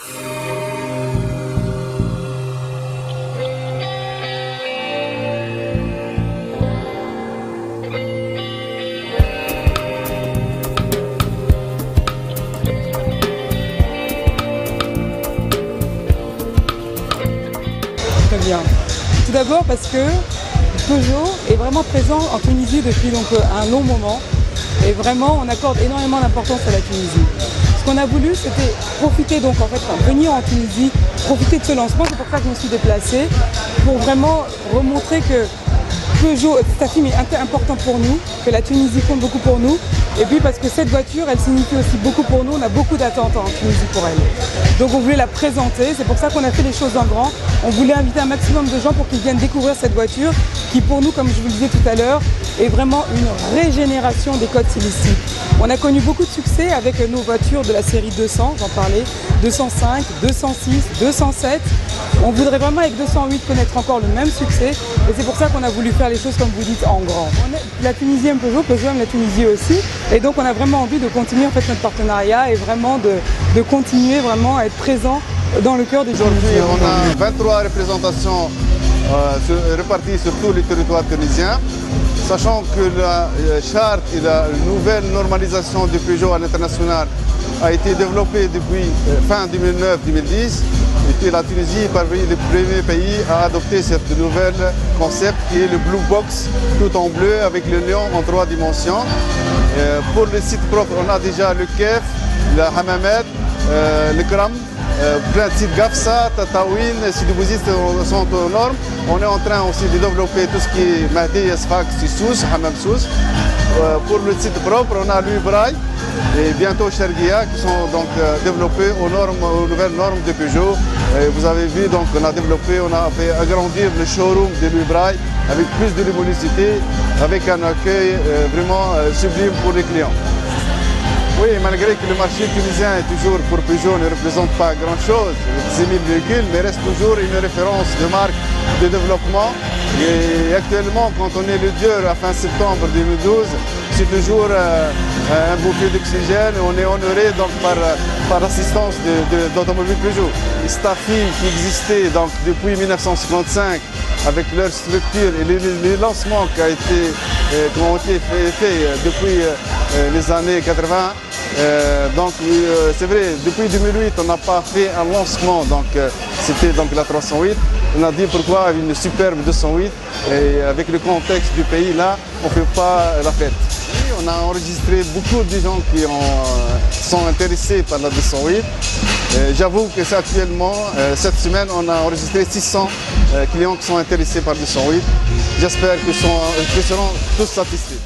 Très bien. Tout d'abord parce que Peugeot est vraiment présent en Tunisie depuis donc un long moment et vraiment on accorde énormément d'importance à la Tunisie. Ce qu'on a voulu, c'était profiter donc en fait, venir en Tunisie, profiter de ce lancement, c'est pour ça que je me suis déplacée, pour vraiment remontrer que Peugeot, sa firme est important pour nous, que la Tunisie compte beaucoup pour nous, et puis parce que cette voiture, elle signifie aussi beaucoup pour nous, on a beaucoup d'attentes en Tunisie pour elle. Donc on voulait la présenter, c'est pour ça qu'on a fait les choses en grand. On voulait inviter un maximum de gens pour qu'ils viennent découvrir cette voiture, qui pour nous, comme je vous le disais tout à l'heure, est vraiment une régénération des codes stylistiques. On a connu beaucoup de succès avec nos voitures de la série 200, j'en parlais, 205, 206, 207. On voudrait vraiment avec 208 connaître encore le même succès et c'est pour ça qu'on a voulu faire les choses comme vous dites en grand. La Tunisie aime Peugeot, Peugeot aime la Tunisie aussi et donc on a vraiment envie de continuer en fait notre partenariat et vraiment de continuer vraiment à être présent dans le cœur des gens. Aujourd'hui on a 23 représentations réparties sur tous les territoires tunisiens. Sachant que la charte et la nouvelle normalisation du Peugeot à l'international a été développée depuis fin 2009-2010 et que la Tunisie est parmi les premiers pays à adopter ce nouvel concept qui est le Blue Box tout en bleu avec le lion en 3 dimensions. Pour le site propre, on a déjà le Kef, le Hamamet, le Kram, plein de sites Gafsa, Tataouine, Sidi Bouzid sont aux normes. On est en train aussi de développer tout ce qui est Mahdi, Esfak, Sissous, Hammam Sous. Pour le site propre, on a l'Ubraï et bientôt Cherguia qui sont donc développés aux nouvelles normes de Peugeot. Et vous avez vu, donc on a développé, on a fait agrandir le showroom de l'Ubraï avec plus de luminosité, avec un accueil vraiment sublime pour les clients. Oui, malgré que le marché tunisien est toujours pour Peugeot ne représente pas grand-chose, 6 000 véhicules, mais reste toujours une référence de marque de développement. Et actuellement, quand on est le 2 à fin septembre 2012, c'est toujours un bouquet d'oxygène. On est honoré donc par l'assistance d'Automobile Peugeot. Les Staffy qui existaient donc depuis 1955 avec leur structure et les lancements qui ont été faits depuis les années 80. Donc c'est vrai, depuis 2008 on n'a pas fait un lancement, donc c'était donc la 308. On a dit pourquoi une superbe 208 et avec le contexte du pays là, on ne fait pas la fête. On a enregistré beaucoup de gens qui sont intéressés par la 208. J'avoue que c'est actuellement, cette semaine, on a enregistré 600 clients qui sont intéressés par la 208. J'espère qu'ils seront tous satisfaits.